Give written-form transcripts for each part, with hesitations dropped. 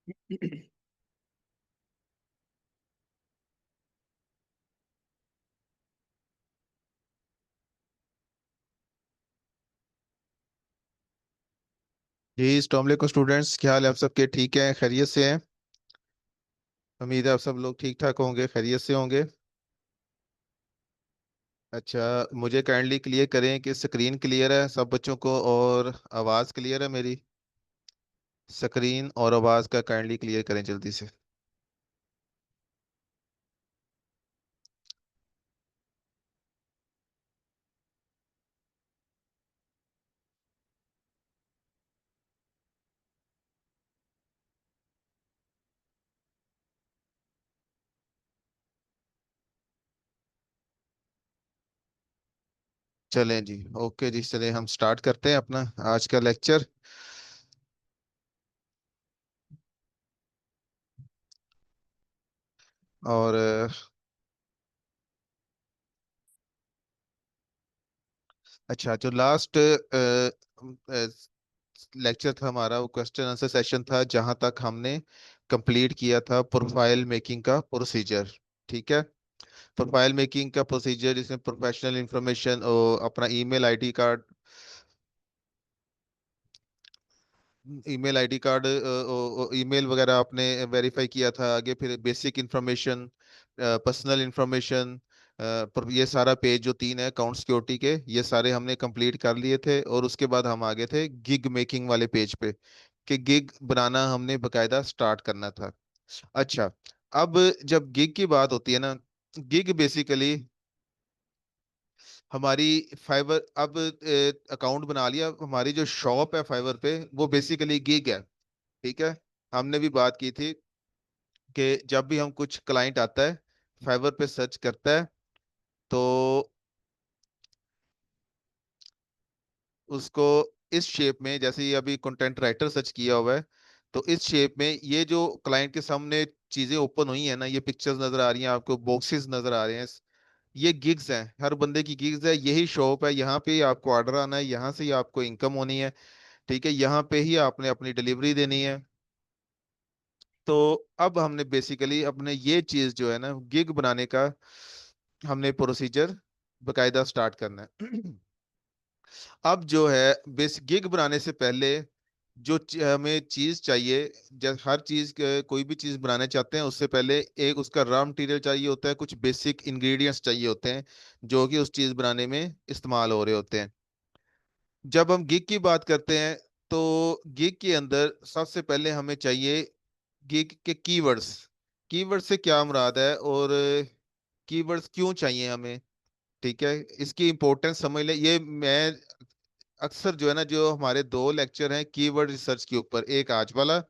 जी अस्सलाम वालेकुम स्टूडेंट्स, क्या हाल है आप सबके? ठीक हैं? खैरियत से हैं? उम्मीद है आप सब लोग ठीक ठाक होंगे, खैरियत से होंगे। अच्छा, मुझे काइंडली क्लियर करें कि स्क्रीन क्लियर है सब बच्चों को और आवाज़ क्लियर है मेरी? स्क्रीन और आवाज़ का काइंडली क्लियर करें जल्दी से। चलें जी, ओके जी, चलें हम स्टार्ट करते हैं अपना आज का लेक्चर। और अच्छा, जो लास्ट लेक्चर था हमारा, वो क्वेश्चन आंसर सेशन था, जहां तक हमने कंप्लीट किया था प्रोफाइल मेकिंग का प्रोसीजर। ठीक है। प्रोफाइल मेकिंग का प्रोसीजर जिसमें प्रोफेशनल इंफॉर्मेशन, अपना ईमेल आईडी कार्ड, ईमेल वगैरह आपने वेरीफाई किया था। आगे फिर बेसिक इंफॉर्मेशन, पर्सनल इंफॉर्मेशन, पर ये सारा पेज जो तीन है अकाउंट सिक्योरिटी के, ये सारे हमने कंप्लीट कर लिए थे। और उसके बाद हम आगे थे गिग मेकिंग वाले पेज पे, कि गिग बनाना हमने बकायदा स्टार्ट करना था। अच्छा, अब जब गिग की बात होती है ना, गिग बेसिकली हमारी फाइवर, अब अकाउंट बना लिया, हमारी जो शॉप है फाइवर पे वो बेसिकली गिग है। ठीक है। हमने भी बात की थी कि जब भी हम कुछ क्लाइंट आता है फाइवर पे सर्च करता है, तो उसको इस शेप में, जैसे ये अभी कंटेंट राइटर सर्च किया हुआ है, तो इस शेप में ये जो क्लाइंट के सामने चीजें ओपन हुई है ना, ये पिक्चर्स नजर आ रही हैं आपको, बॉक्सेस नजर आ रहे हैं, ये गिग्स हैं, हर बंदे की गिग्स है। यही शॉप है, यहाँ पे ही आपको ऑर्डर आना है, यहाँ से ही आपको इनकम होनी है। ठीक है, यहाँ पे ही आपने अपनी डिलीवरी देनी है। तो अब हमने बेसिकली अपने ये चीज जो है ना, गिग बनाने का हमने प्रोसीजर बकायदा स्टार्ट करना है। अब जो है बेस गिग बनाने से पहले जो हमें चीज चाहिए, जब हर चीज कोई भी चीज बनाना चाहते हैं उससे पहले एक उसका रॉ मटेरियल चाहिए होता है, कुछ बेसिक इंग्रेडिएंट्स चाहिए होते हैं जो कि उस चीज बनाने में इस्तेमाल हो रहे होते हैं। जब हम गिग की बात करते हैं, तो गिग के अंदर सबसे पहले हमें चाहिए गिग के कीवर्ड्स। कीवर्ड से क्या मुराद है और कीवर्ड्स क्यों चाहिए हमें? ठीक है, इसकी इंपॉर्टेंस समझ ले। ये मैं अक्सर जो है ना, जो हमारे दो लेक्चर हैं कीवर्ड रिसर्च के ऊपर, एक आज वाला,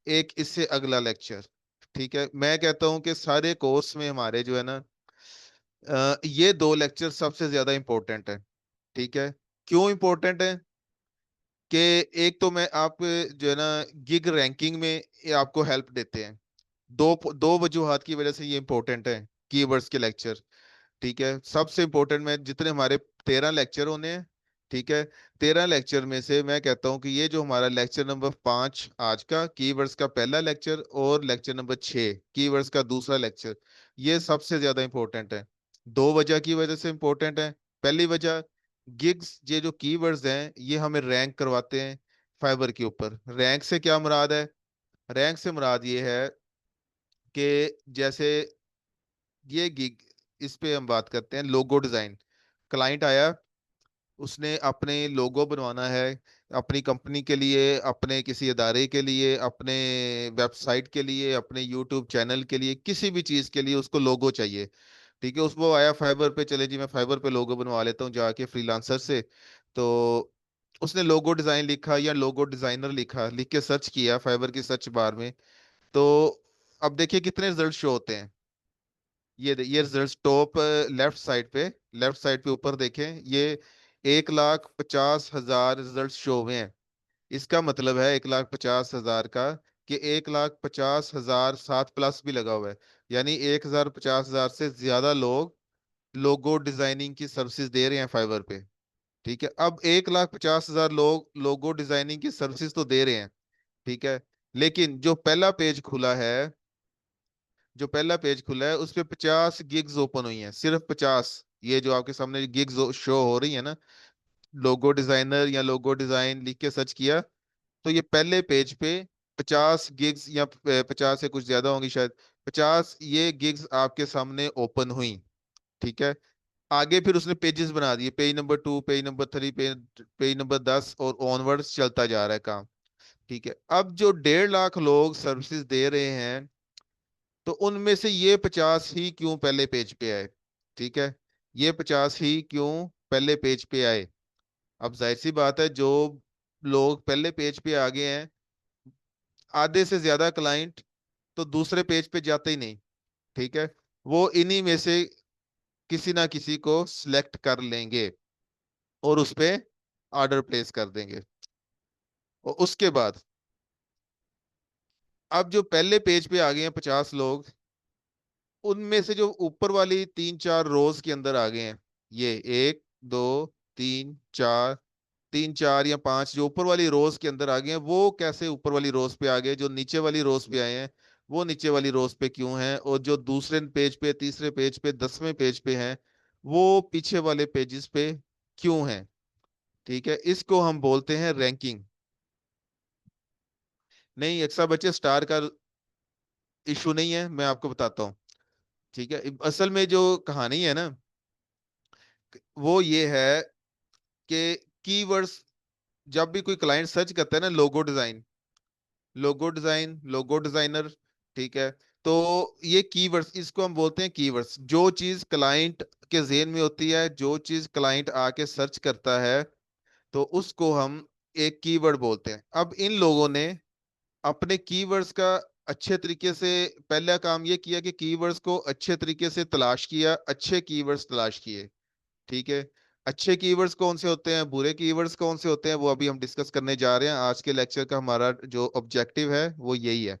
एक इससे अगला लेक्चर। ठीक है, मैं कहता हूँ कि सारे कोर्स में हमारे जो है ना, ये दो लेक्चर सबसे ज्यादा इंपॉर्टेंट है। ठीक है। क्यों इंपॉर्टेंट है? कि एक तो मैं आप जो है ना, गिग रैंकिंग में ये आपको हेल्प देते हैं। दो दो वजूहात की वजह से ये इंपॉर्टेंट है कीवर्ड्स के लेक्चर। ठीक है, सबसे इंपॉर्टेंट में जितने हमारे 13 लेक्चर होने हैं। ठीक है, 13 लेक्चर में से मैं कहता हूँ कि ये जो हमारा लेक्चर नंबर 5 आज का कीवर्ड्स का पहला लेक्चर, और लेक्चर नंबर 6 कीवर्ड्स का दूसरा लेक्चर, ये सबसे ज्यादा इंपॉर्टेंट है। दो वजह की वजह से इंपॉर्टेंट है। पहली वजह, गिग्स ये जो कीवर्ड्स हैं ये हमें रैंक करवाते हैं फाइबर के ऊपर। रैंक से क्या मुराद है? रैंक से मुराद ये है कि जैसे ये गिग, इस पे हम बात करते हैं लोगो डिजाइन। क्लाइंट आया, उसने अपने लोगो बनवाना है अपनी कंपनी के लिए, अपने किसी इदारे के लिए, अपने वेबसाइट के लिए, अपने यूट्यूब चैनल के लिए, किसी भी चीज़ के लिए उसको लोगो चाहिए। ठीक है, उसको आया फाइबर पे, चले जी मैं फाइबर पे लोगो बनवा लेता हूँ जाके फ्रीलांसर से। तो उसने लोगो डिजाइन लिखा या लोगो डिजाइनर लिखा, लिख के सर्च किया फाइबर की सर्च बार में। तो अब देखिए कितने रिजल्ट शो होते हैं। ये रिजल्ट टॉप लेफ्ट साइड पे, लेफ्ट साइड पे ऊपर देखें, ये 1,50,000 रिजल्ट शो हुए हैं। इसका मतलब है 1,50,000 का, कि 1,50,000 सात प्लस भी लगा हुआ है, यानी 1,50,000 से ज्यादा लोग लोगो डिजाइनिंग की सर्विसेज दे रहे हैं फाइवर पे। ठीक है, अब 1,50,000 लोग लोगो डिजाइनिंग की सर्विसेज तो दे रहे हैं। ठीक है, लेकिन जो पहला पेज खुला है उस पे 50 गिग्स ओपन हुई हैं, सिर्फ 50। ये जो आपके सामने गिग्स शो हो रही है ना, लोगो डिजाइनर या लोगो डिजाइन लिख के सर्च किया, तो ये पहले पेज पे 50 गिग्स या 50 से कुछ ज्यादा होंगी शायद, 50 ये गिग्स आपके सामने ओपन हुई। ठीक है। आगे फिर उसने पेजेस बना दिए, page number 2, page number 3, page number 10 और ऑनवर्ड्स चलता जा रहा है काम। ठीक है। अब जो 1.5 लाख लोग सर्विसेज दे रहे हैं, तो उनमें से ये 50 ही क्यों पहले पेज पे आए? ठीक है। ये 50 ही क्यों पहले पेज पे आए? अब जाहिर सी बात है, जो लोग पहले पेज पे आ गए हैं, आधे से ज्यादा क्लाइंट तो दूसरे पेज पे जाते ही नहीं। ठीक है। वो इन्हीं में से किसी ना किसी को सिलेक्ट कर लेंगे और उस पे ऑर्डर प्लेस कर देंगे। और उसके बाद अब जो पहले पेज पे आ गए हैं 50 लोग, उनमें से जो ऊपर वाली 3-4 रोज के अंदर आ गए हैं, ये 1, 2, 3, 4, 3, 4 या 5 जो ऊपर वाली रोज के अंदर आ गए हैं, वो कैसे ऊपर वाली रोज पे आ गए? जो नीचे वाली रोज पे आए हैं, वो नीचे वाली रोज पे क्यों हैं? और जो दूसरे पेज पे, तीसरे पेज पे, 10वें पेज पे हैं, वो पीछे वाले पेजेस पे क्यों हैं? ठीक है। इसको हम बोलते हैं रैंकिंग। नहीं एक्सा बच्चे, स्टार का इशू नहीं है, मैं आपको बताता हूँ। ठीक है। असल में जो कहानी है ना, वो ये है कि कीवर्ड्स, जब भी कोई क्लाइंट सर्च करता है ना, लोगो डिजाइनर, ठीक है, तो ये कीवर्ड्स, इसको हम बोलते हैं कीवर्ड्स। जो चीज क्लाइंट के ज़हन में होती है, जो चीज क्लाइंट आके सर्च करता है, तो उसको हम एक कीवर्ड बोलते हैं। अब इन लोगों ने अपने कीवर्ड्स का अच्छे तरीके से पहला काम ये किया कि कीवर्ड्स को अच्छे तरीके से तलाश किया, अच्छे कीवर्ड्स तलाश किए। ठीक है। अच्छे कीवर्ड्स कौन से होते हैं, बुरे कीवर्ड्स कौन से होते हैं, वो अभी हम डिस्कस करने जा रहे हैं। आज के लेक्चर का हमारा जो ऑब्जेक्टिव है वो यही है।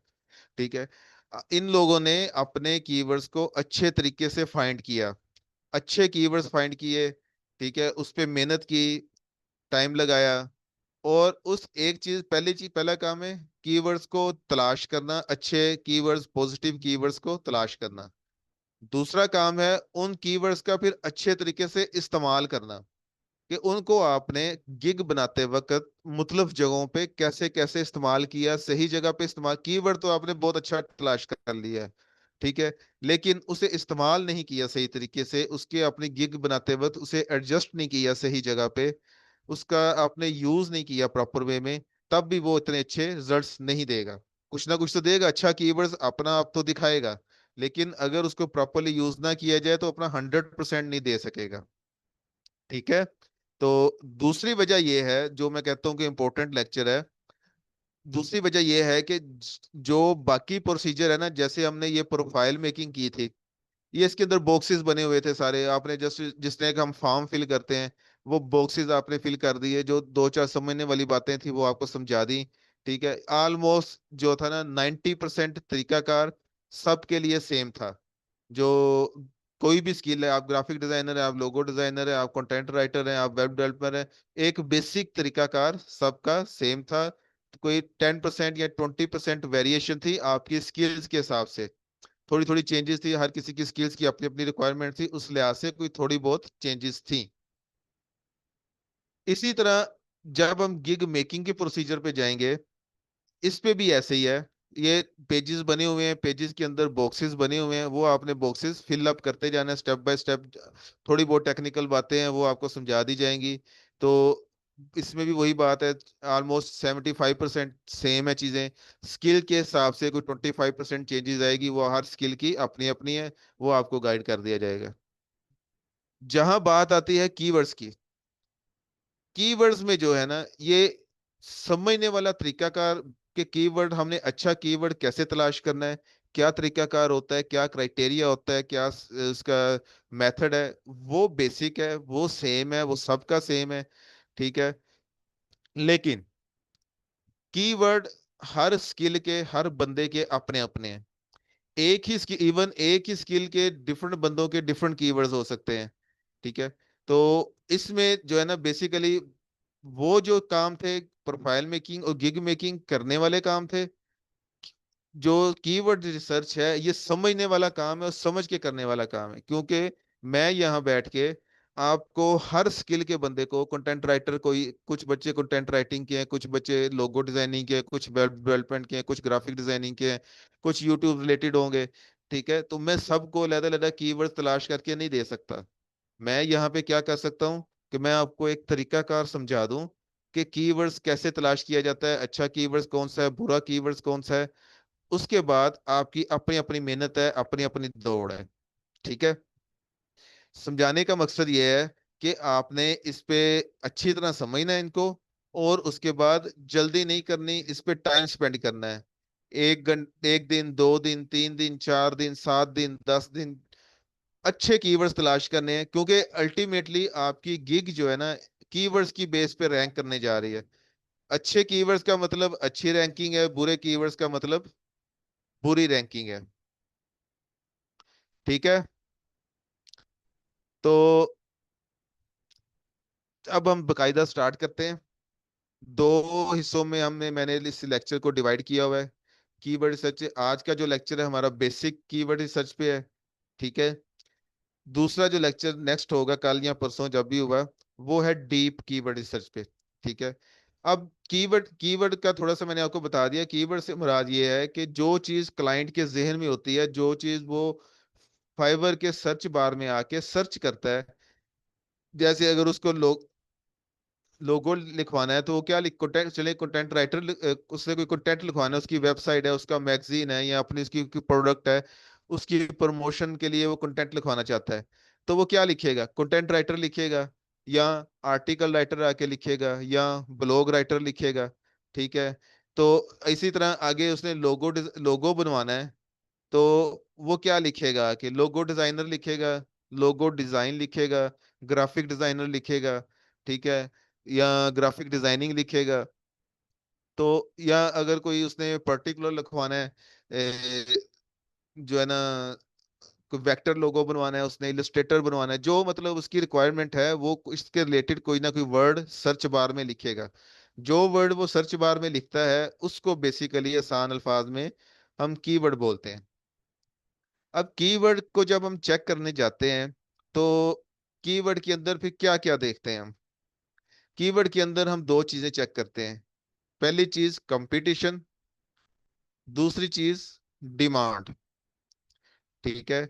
ठीक है। इन लोगों ने अपने कीवर्ड्स को अच्छे तरीके से फाइंड किया, अच्छे कीवर्ड्स फाइंड किए। ठीक है। उस पे मेहनत की, टाइम लगाया। और उस एक चीज, पहली चीज, पहला काम है कीवर्ड्स को तलाश करना, अच्छे कीवर्ड्स, पॉजिटिव कीवर्ड्स को तलाश करना। दूसरा काम है उन कीवर्ड्स का फिर अच्छे तरीके से इस्तेमाल करना, कि उनको आपने गिग बनाते वक्त मुख्तलिफ जगहों पे कैसे कैसे इस्तेमाल किया, सही जगह पे इस्तेमाल। कीवर्ड तो आपने बहुत अच्छा तलाश कर लिया है, ठीक है, लेकिन उसे इस्तेमाल नहीं किया सही तरीके से, उसके अपनी गिग बनाते वक्त उसे एडजस्ट नहीं किया सही जगह पे, उसका आपने यूज नहीं किया प्रॉपर वे में, तब भी वो इतने अच्छे रिजल्ट्स नहीं देगा। कुछ ना कुछ तो देगा, अच्छा कीवर्ड्स अपना आप तो दिखाएगा, लेकिन अगर उसको प्रॉपरली यूज ना किया जाए तो अपना 100% नहीं दे सकेगा। ठीक है। तो दूसरी वजह यह है, जो मैं कहता हूं कि इंपॉर्टेंट लेक्चर है, दूसरी वजह यह है कि जो बाकी प्रोसीजर है ना, जैसे हमने ये प्रोफाइल मेकिंग की थी, ये इसके अंदर बॉक्सेस बने हुए थे सारे, आपने जस्ट जिस तरह का हम फॉर्म फिल करते हैं, वो बॉक्सेस आपने फिल कर दिए, जो दो चार समझने वाली बातें थी वो आपको समझा दी। ठीक है। ऑलमोस्ट जो था ना, 90% तरीकाकार सबके लिए सेम था। जो कोई भी स्किल है, आप ग्राफिक डिजाइनर है, आप लोगो डिजाइनर है, आप कंटेंट राइटर है, आप वेब डेवलपर है, एक बेसिक तरीकाकार सबका सेम था। कोई 10% या 20% वेरिएशन थी आपकी स्किल्स के हिसाब से, थोड़ी थोड़ी चेंजेस थी, हर किसी की स्किल्स की अपनी अपनी रिक्वायरमेंट थी, उस लिहाज से कोई थोड़ी बहुत चेंजेस थी। इसी तरह जब हम गिग मेकिंग के प्रोसीजर पे जाएंगे, इस पे भी ऐसे ही है। ये पेजेस बने हुए हैं, पेजेस के अंदर बॉक्सेस बने हुए हैं, वो आपने बॉक्सेस फिल अप करते जाना है स्टेप बाय स्टेप। थोड़ी बहुत टेक्निकल बातें हैं वो आपको समझा दी जाएंगी। तो इसमें भी वही बात है, ऑलमोस्ट 75% सेम है चीजें। स्किल के हिसाब से कोई 25% चेंजेस आएगी, वो हर स्किल की अपनी अपनी है, वो आपको गाइड कर दिया जाएगा। जहां बात आती है कीवर्ड्स की, कीवर्ड्स में जो है ना, ये समझने वाला तरीकाकार, के कीवर्ड, हमने अच्छा कीवर्ड कैसे तलाश करना है, क्या तरीकाकार होता है, क्या क्राइटेरिया होता है, क्या उसका मेथड है, वो बेसिक है, वो सेम है, वो सबका सेम है। ठीक है। लेकिन कीवर्ड हर स्किल के, हर बंदे के अपने अपने हैं। एक ही स्किल, इवन एक ही स्किल के डिफरेंट बंदों के डिफरेंट कीवर्ड्स हो सकते हैं। ठीक है। तो इसमें जो है ना, बेसिकली वो जो काम थे, प्रोफाइल मेकिंग और गिग मेकिंग करने वाले काम थे, जो कीवर्ड रिसर्च है ये समझने वाला काम है और समझ के करने वाला काम है, क्योंकि मैं यहाँ बैठ के आपको हर स्किल के बंदे को, कंटेंट राइटर, कोई कुछ बच्चे कंटेंट राइटिंग के हैं, कुछ बच्चे लोगो डिजाइनिंग के हैं, कुछ वेब डेवलपमेंट के हैं, कुछ ग्राफिक डिजाइनिंग के हैं, कुछ यूट्यूब रिलेटेड होंगे। ठीक है, तो मैं सबको अलग अलग कीवर्ड तलाश करके नहीं दे सकता। मैं यहाँ पे क्या कर सकता हूँ कि मैं आपको एक तरीकाकार समझा दूं कि कीवर्ड्स कैसे तलाश किया जाता है, अच्छा कीवर्ड्स कौन सा है, बुरा कीवर्ड्स कौन सा है। उसके बाद आपकी अपनी अपनी मेहनत है, अपनी अपनी दौड़ है। ठीक है, समझाने का मकसद ये है कि आपने इस पे अच्छी तरह समझना है इनको, और उसके बाद जल्दी नहीं करनी, इस पे टाइम स्पेंड करना है। 1 घंटे, 1 दिन, 2 दिन, 3 दिन, 4 दिन, 7 दिन, 10 दिन, अच्छे कीवर्ड्स तलाश करने हैं, क्योंकि अल्टीमेटली आपकी गिग जो है ना, कीवर्ड्स की बेस पे रैंक करने जा रही है। अच्छे कीवर्ड्स का मतलब अच्छी रैंकिंग है, बुरे कीवर्ड्स का मतलब बुरी रैंकिंग है। ठीक है, तो अब हम बकायदा स्टार्ट करते हैं। 2 हिस्सों में मैंने इस लेक्चर को डिवाइड किया हुआ है। कीवर्ड रिसर्च आज का जो लेक्चर है हमारा बेसिक कीवर्ड रिसर्च पे है। ठीक है, दूसरा जो लेक्चर नेक्स्ट होगा कल या परसों जब भी हुआ, वो है डीप कीवर्ड रिसर्च पे। ठीक है, अब कीवर्ड कीवर्ड का थोड़ा सा मैंने आपको बता दिया। कीवर्ड से मुराद ये है कि जो चीज क्लाइंट के जहन में होती है, जो चीज वो फाइवर के सर्च बार में आके सर्च करता है, जैसे अगर उसको लोगो लिखवाना है तो वो क्या लिख कंटेंट, चले कंटेंट राइटर, उससे कोई कंटेंट लिखवाना है, उसकी वेबसाइट है, उसका मैगजीन है, या अपनी उसकी प्रोडक्ट है, उसकी प्रमोशन के लिए वो कंटेंट लिखवाना चाहता है, तो वो क्या लिखेगा? कंटेंट राइटर लिखेगा, या आर्टिकल राइटर आके लिखेगा, या ब्लॉग राइटर लिखेगा। ठीक है, तो इसी तरह आगे उसने लोगो बनवाना है, तो वो क्या लिखेगा? कि लोगो डिजाइनर लिखेगा, लोगो डिजाइन लिखेगा, ग्राफिक डिजाइनर लिखेगा। ठीक है, या ग्राफिक डिजाइनिंग लिखेगा। तो या अगर कोई उसने पर्टिकुलर लिखवाना है, जो है ना, कोई वेक्टर लोगो बनवाना है, उसने इलस्ट्रेटर बनवाना है, जो मतलब उसकी रिक्वायरमेंट है, वो इसके रिलेटेड कोई ना कोई वर्ड सर्च बार में लिखेगा। जो वर्ड वो सर्च बार में लिखता है उसको बेसिकली आसान अल्फाज में हम कीवर्ड बोलते हैं। अब कीवर्ड को जब हम चेक करने जाते हैं, तो कीवर्ड के अंदर फिर क्या क्या देखते हैं हम? कीवर्ड के अंदर हम दो चीजें चेक करते हैं। पहली चीज कंपटीशन, दूसरी चीज डिमांड। ठीक है,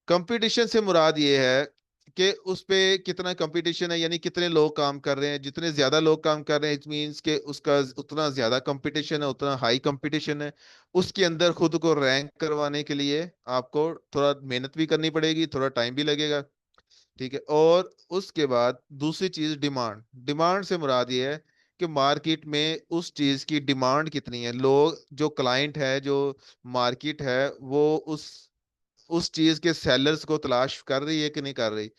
कंपटीशन से मुराद ये है कि उस पे कितना कंपटीशन है, यानी कितने लोग काम कर रहे हैं। जितने ज्यादा लोग काम कर रहे हैं, इट मीन्स के उसका उतना ज्यादा कंपटीशन है, उतना हाई कंपटीशन है। उसके अंदर खुद को रैंक करवाने के लिए आपको थोड़ा मेहनत भी करनी पड़ेगी, थोड़ा टाइम भी लगेगा। ठीक है, और उसके बाद दूसरी चीज डिमांड। डिमांड से मुराद ये है कि मार्केट में उस चीज की डिमांड कितनी है, लोग, जो क्लाइंट है, जो मार्केट है, वो उस चीज के सेलर्स को तलाश कर रही है कि नहीं कर रही।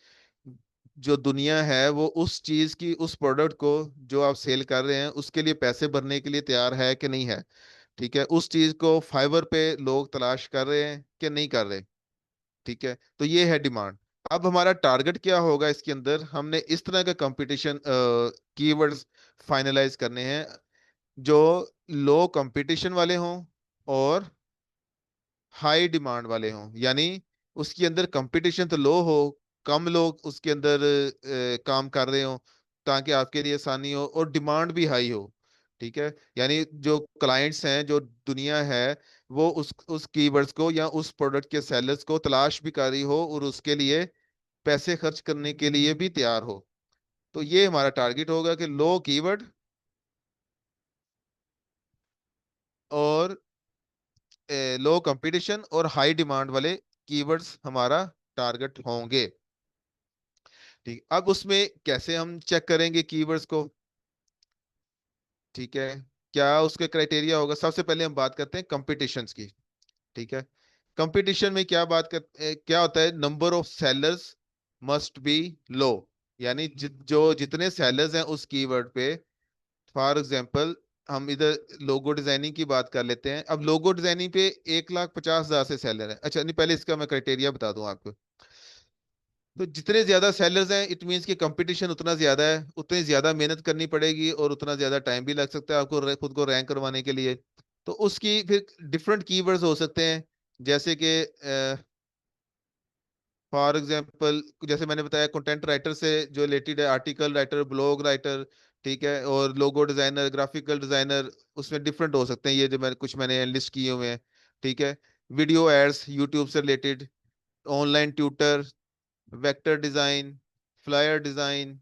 जो दुनिया है वो उस चीज की, उस प्रोडक्ट को जो आप सेल कर रहे हैं उसके लिए पैसे भरने के लिए तैयार है कि नहीं है। ठीक है, उस चीज को फाइवर पे लोग तलाश कर रहे हैं कि नहीं कर रहे। ठीक है, तो ये है डिमांड। अब हमारा टारगेट क्या होगा? इसके अंदर हमने इस तरह का कंपटीशन कीवर्ड्स फाइनलाइज करने हैं जो लो कंपटीशन वाले हों और हाई डिमांड वाले हों। यानी उसके अंदर कंपटीशन तो लो हो, कम लोग उसके अंदर काम कर रहे हो, ताकि आपके लिए आसानी हो, और डिमांड भी हाई हो। ठीक है, यानी जो क्लाइंट्स हैं, जो दुनिया है, वो उस कीवर्ड्स को या उस प्रोडक्ट के सेलर्स को तलाश भी कर रही हो, और उसके लिए पैसे खर्च करने के लिए भी तैयार हो। तो ये हमारा टारगेट होगा कि लो कीवर्ड और लो कंपटीशन और हाई डिमांड वाले कीवर्ड्स हमारा टारगेट होंगे। ठीक, अब उसमें कैसे हम चेक करेंगे कीवर्ड्स को? ठीक है, क्या उसके क्राइटेरिया होगा? सबसे पहले हम बात करते हैं कंपटीशंस की। ठीक है, कंपटीशन में क्या होता है? Number of sellers must be low. यानी जो जितने सेलर्स हैं उस कीवर्ड पे, फॉर एग्जांपल हम इधर लोगो डिजाइनिंग की बात कर लेते हैं। अब लोगो डिजाइनिंग पे 1,50,000 से सेलर है। अच्छा नहीं, पहले इसका मैं क्राइटेरिया बता दूं आपको। तो जितने ज्यादा सेलर्स हैं, इट मीन्स कि कंपटीशन उतना ज्यादा है, उतनी ज्यादा मेहनत करनी पड़ेगी, और उतना ज्यादा टाइम भी लग सकता है आपको खुद को रैंक करवाने के लिए। तो उसकी फिर डिफरेंट कीवर्ड्स हो सकते हैं, जैसे कि फॉर एग्जाम्पल जैसे मैंने बताया कंटेंट राइटर से जो रिलेटेड है, आर्टिकल राइटर, ब्लॉग राइटर, ठीक है, और लोगो डिजाइनर, ग्राफिकल डिजाइनर, उसमें डिफरेंट हो सकते हैं, ये जो मैंने लिस्ट किए हुए हैं, ठीक है। वीडियो एड्स यूट्यूब से related, online tutor, vector design, flyer design,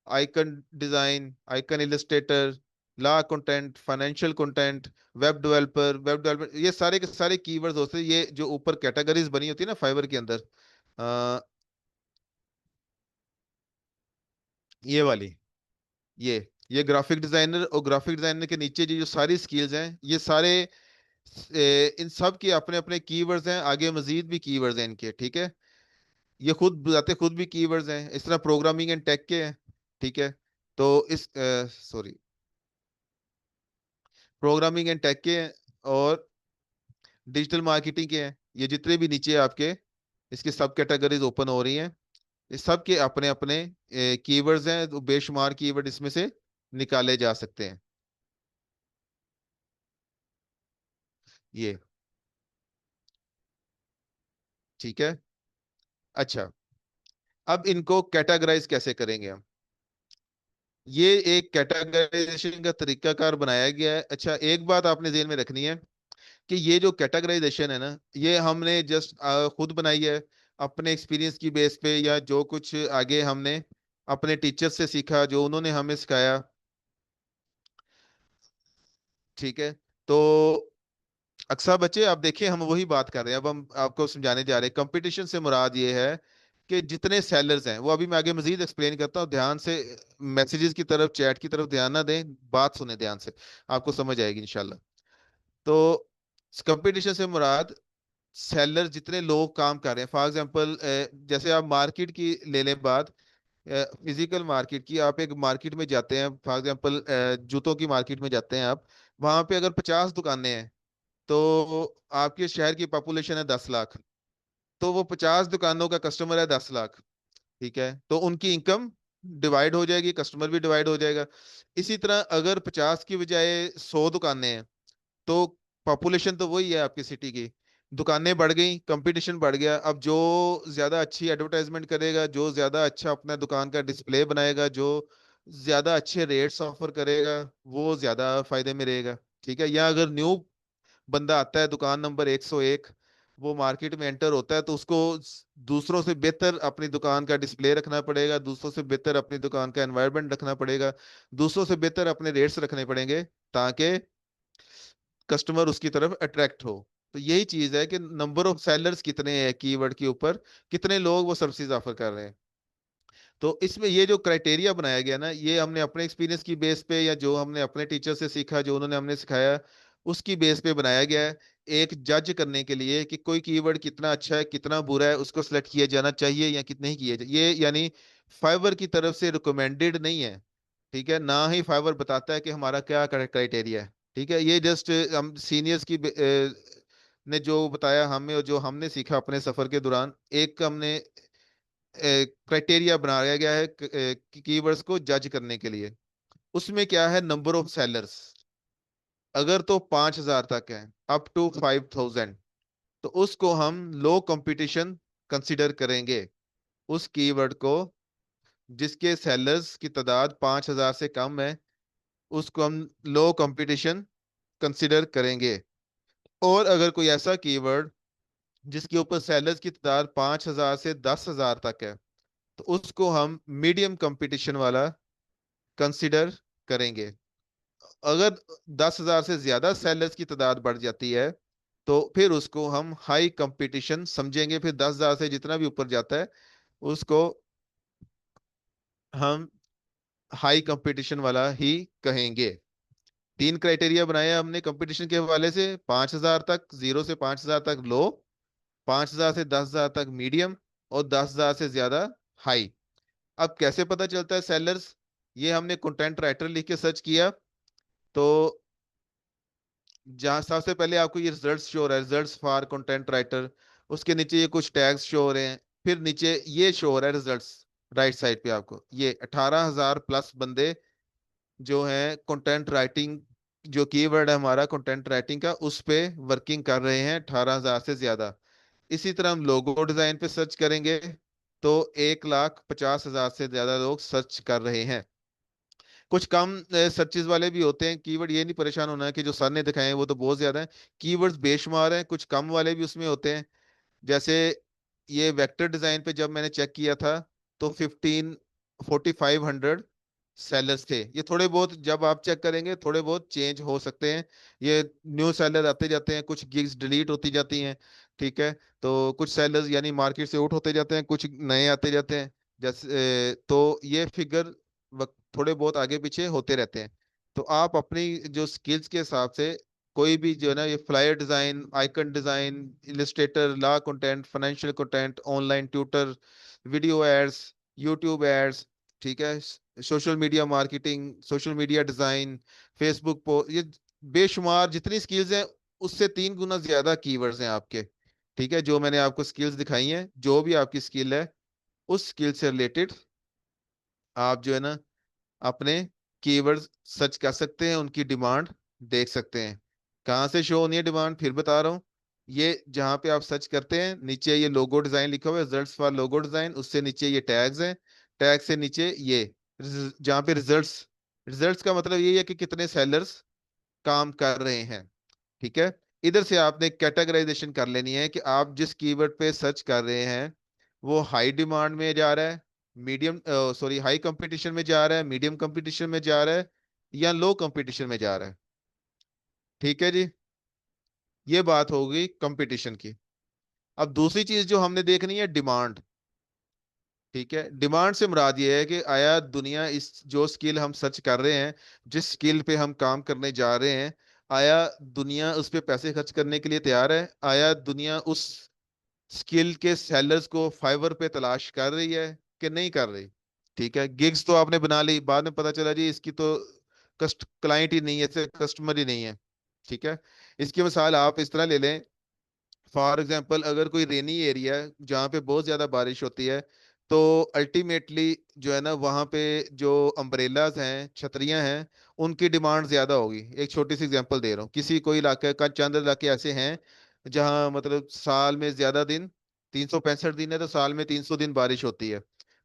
icon design, icon illustrator, law content, financial content, web developer, ये सारे के सारे कीवर्ड्स होते हैं, ये जो ऊपर कैटेगरीज बनी होती है ना फाइवर के अंदर, अ, ये वाली, ये ग्राफिक डिजाइनर, और ग्राफिक डिजाइनर के नीचे जो जो सारी स्किल्स हैं, ये सारे इन सब के अपने अपने कीवर्ड्स हैं, आगे मजीद भी कीवर्ड्स हैं इनके, ठीक है। ये खुद बताते खुद भी कीवर्ड्स हैं, इस तरह प्रोग्रामिंग एंड टेक के हैं, ठीक है। तो इस सॉरी, प्रोग्रामिंग एंड टेक के हैं, और डिजिटल मार्केटिंग के हैं, ये जितने भी नीचे आपके इसके सब कैटेगरीज ओपन हो रही हैं, इस सब के अपने अपने कीवर्ड्स हैं, तो बेशुमार कीवर्ड इसमें से निकाले जा सकते हैं, ये, ठीक है। अच्छा, अब इनको कैटेगराइज कैसे करेंगे हम, ये एक कैटेगराइजेशन का तरीकाकार बनाया गया है। अच्छा, एक बात आपने ध्यान में रखनी है कि ये जो कैटेगराइजेशन है ना, ये हमने जस्ट खुद बनाई है अपने एक्सपीरियंस की बेस पे, या जो कुछ आगे हमने अपने टीचर से सीखा, जो उन्होंने हमें सिखाया, ठीक है। तो अक्सर बच्चे, आप देखिए हम वही बात कर रहे हैं, अब हम आपको समझाने जा रहे हैं, कंपटीशन से मुराद ये है कि जितने सेलर्स हैं, वो अभी मैं आगे मजीद एक्सप्लेन करता हूँ, ध्यान से मैसेजेस की तरफ, चैट की तरफ ध्यान ना दें, बात सुने ध्यान से, आपको समझ आएगी इंशाल्लाह। तो कंपटीशन से मुराद सेलर, जितने लोग काम कर रहे हैं, फॉर एग्जांपल जैसे आप मार्केट की ले लें बात, फिजिकल मार्केट की, आप एक मार्केट में जाते हैं, फॉर एग्जांपल जूतों की मार्केट में जाते हैं आप, वहां पे अगर 50 दुकानें हैं, तो आपके शहर की पॉपुलेशन है 10 लाख, तो वो 50 दुकानों का कस्टमर है 10 लाख, ठीक है, तो उनकी इनकम डिवाइड हो जाएगी, कस्टमर भी डिवाइड हो जाएगा। इसी तरह अगर 50 की बजाय 100 दुकानें हैं, तो पॉपुलेशन तो वही है आपकी सिटी की, दुकानें बढ़ गई, कंपटीशन बढ़ गया, अब जो ज्यादा अच्छी एडवर्टाइजमेंट करेगा, जो ज्यादा अच्छा अपना दुकान का डिस्प्ले बनाएगा, जो ज्यादा अच्छे रेट्स ऑफर करेगा, वो ज्यादा फायदे में रहेगा, ठीक है। या अगर न्यू बंदा आता है दुकान नंबर 101, वो मार्केट में एंटर होता है, तो उसको दूसरों से बेहतर अपनी दुकान का डिस्प्ले रखना पड़ेगा, दूसरों से बेहतर अपनी दुकान का एनवायरनमेंट रखना पड़ेगा, दूसरों से बेहतर अपने रेट्स रखने पड़ेंगे, ताकि कस्टमर उसकी तरफ अट्रैक्ट हो। तो यही चीज है कि नंबर ऑफ सेलर्स कितने हैं कीवर्ड के ऊपर, कितने लोग वो सर्विसेज ऑफर कर रहे हैं। तो इसमें ये जो क्राइटेरिया बनाया गया ना, ये हमने अपने एक्सपीरियंस की बेस पे, या जो हमने अपने टीचर से सीखा, जो उन्होंने हमने सिखाया, उसकी बेस पे बनाया गया है, एक जज करने के लिए कि कोई कीवर्ड कितना अच्छा है, कितना बुरा है, उसको सिलेक्ट किया जाना चाहिए या कितना नहीं किया जाए, ये यानी फाइवर की तरफ से रिकमेंडेड नहीं है, ठीक है, ना ही फाइवर बताता है कि हमारा क्या क्राइटेरिया है, ठीक है। ये जस्ट हम सीनियर्स की ने जो बताया हमें, और जो हमने सीखा अपने सफर के दौरान, एक हमने क्राइटेरिया बनाया गया है कीवर्ड्स को जज करने के लिए। उसमें क्या है, नंबर ऑफ सेलर्स, अगर तो 5,000 तक है, अप टू 5,000, तो उसको हम लो कंपटीशन कंसिडर करेंगे, उस कीवर्ड को जिसके सेलर्स की तादाद 5,000 से कम है, उसको हम लो कंपटीशन कंसिडर करेंगे। और अगर कोई ऐसा कीवर्ड जिसके ऊपर सेलर्स की तादाद 5,000 से 10,000 तक है, तो उसको हम मीडियम कंपटीशन वाला कंसिडर करेंगे। अगर 10,000 से ज्यादा सेलर्स की तादाद बढ़ जाती है, तो फिर उसको हम हाई कंपटीशन समझेंगे, फिर 10,000 से जितना भी ऊपर जाता है, उसको हम हाई कंपटीशन वाला ही कहेंगे। तीन क्राइटेरिया बनाया हमने कंपटीशन के हवाले से, 5,000 तक, 0 से 5,000 तक लो, 5,000 से 10,000 तक मीडियम, और 10,000 से ज्यादा हाई। अब कैसे पता चलता है सेलर्स, ये हमने कंटेंट राइटर लिख के सर्च किया, तो जहां सबसे पहले आपको ये रिजल्ट्स शो हो रहा है, रिजल्ट्स फॉर कंटेंट राइटर, उसके नीचे ये कुछ टैग्स शो हो रहे हैं, फिर नीचे ये शो हो रहा है रिजल्ट्स, राइट साइड पे आपको ये 18,000 प्लस बंदे जो हैं कंटेंट राइटिंग जो कीवर्ड है हमारा कंटेंट राइटिंग का, उस पे वर्किंग कर रहे हैं 18,000 से ज्यादा। इसी तरह हम लोगो डिजाइन पे सर्च करेंगे तो 1,50,000 से ज्यादा लोग सर्च कर रहे हैं। कुछ कम सर्चेज वाले भी होते हैं कीवर्ड, ये नहीं परेशान होना है कि जो सर ने दिखाए हैं वो तो बहुत ज्यादा है। कीवर्ड्स बेशुमार हैं, कुछ कम वाले भी उसमें होते हैं। जैसे ये वेक्टर डिजाइन पे जब मैंने चेक किया था तो 4,500 सेलर्स थे। ये थोड़े बहुत जब आप चेक करेंगे थोड़े बहुत चेंज हो सकते हैं, ये न्यू सेलर आते जाते हैं, कुछ गिग्स डिलीट होती जाती हैं। ठीक है, तो कुछ सेलर्स यानी मार्केट से आउट होते जाते हैं, कुछ नए आते जाते हैं। जैसे तो ये फिगर थोड़े बहुत आगे पीछे होते रहते हैं। तो आप अपनी जो स्किल्स के हिसाब से कोई भी जो है ना, ये flyer design, icon design, illustrator, law content, financial content, online tutor, video ads, YouTube ads, ठीक है, social media marketing, social media design, Facebook post, ये बेशुमार जितनी स्किल्स हैं उससे 3 गुना ज्यादा कीवर्ड्स हैं आपके। ठीक है, जो मैंने आपको स्किल्स दिखाई हैं, जो भी आपकी स्किल है उस स्किल से रिलेटेड आप जो है ना अपने कीवर्ड्स सर्च कर सकते हैं, उनकी डिमांड देख सकते हैं। कहाँ से शो होनी है डिमांड, फिर बता रहा हूँ। ये जहाँ पे आप सर्च करते हैं नीचे ये लोगो डिजाइन लिखा हुआ है, रिजल्ट्स फॉर लोगो डिजाइन, उससे नीचे ये टैग्स हैं, टैग से नीचे ये जहाँ पे रिजल्ट्स, रिजल्ट्स का मतलब ये है कि कितने सेलर्स काम कर रहे हैं। ठीक है, इधर से आपने कैटेगराइजेशन कर लेनी है कि आप जिस कीवर्ड पे सर्च कर रहे हैं वो हाई डिमांड में जा रहा है, मीडियम सॉरी हाई कंपटीशन में जा रहा है, मीडियम कंपटीशन में जा रहा है, या लो कंपटीशन में जा रहा है। ठीक है जी, ये बात होगी कंपटीशन की। अब दूसरी चीज जो हमने देखनी है डिमांड। ठीक है, डिमांड से मुराद ये है कि आया दुनिया इस जो स्किल हम सर्च कर रहे हैं, जिस स्किल पे हम काम करने जा रहे हैं, आया दुनिया उस पे पैसे खर्च करने के लिए तैयार है, आया दुनिया उस स्किल के सेलर्स को फाइवर पे तलाश कर रही है कि नहीं कर रही। ठीक है, गिग्स तो आपने बना ली, बाद में पता चला जी इसकी तो कस्ट क्लाइंट ही नहीं है, कस्टमर ही नहीं है। ठीक है, इसकी मिसाल आप इस तरह ले लें, फॉर एग्जाम्पल अगर कोई रेनी एरिया है जहाँ पे बहुत ज्यादा बारिश होती है, तो अल्टीमेटली जो है ना वहाँ पे जो अम्ब्रेलाज हैं, छतरियां हैं, उनकी डिमांड ज्यादा होगी। एक छोटी सी एग्जांपल दे रहा हूँ, किसी कोई इलाके का, चंद इलाके ऐसे हैं जहाँ मतलब साल में ज्यादा दिन, 365 दिन है तो साल में 300 दिन बारिश होती है।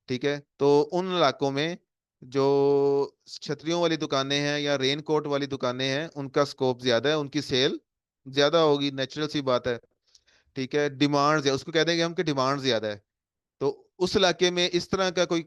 ठीक है, तो उन इलाकों में जो छतरियों वाली दुकानें हैं या रेन कोट वाली दुकानें हैं उनका स्कोप ज्यादा है, उनकी सेल ज्यादा होगी, नेचुरल सी बात है। ठीक है, डिमांड है, उसको कह देंगे हम कि डिमांड ज्यादा है। तो उस इलाके में इस तरह का कोई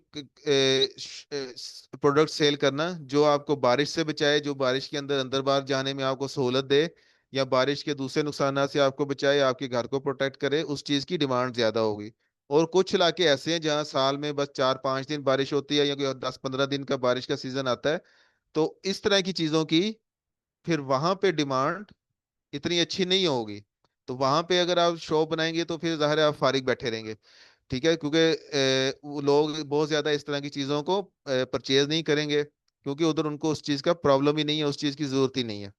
प्रोडक्ट सेल करना जो आपको बारिश से बचाए, जो बारिश के अंदर अंदर बाहर जाने में आपको सहूलत दे, या बारिश के दूसरे नुकसान से आपको बचाए, आपके घर को प्रोटेक्ट करे, उस चीज की डिमांड ज्यादा होगी। और कुछ इलाके ऐसे हैं जहाँ साल में बस 4-5 दिन बारिश होती है, या कोई 10-15 दिन का बारिश का सीजन आता है। तो इस तरह की चीजों की फिर वहां पे डिमांड इतनी अच्छी नहीं होगी। तो वहां पे अगर आप शॉप बनाएंगे तो फिर जाहिर है आप फारिग बैठे रहेंगे। ठीक है, क्योंकि वो लोग बहुत ज्यादा इस तरह की चीजों को परचेज नहीं करेंगे, क्योंकि उधर उनको उस चीज का प्रॉब्लम ही नहीं है, उस चीज की जरूरत ही नहीं है।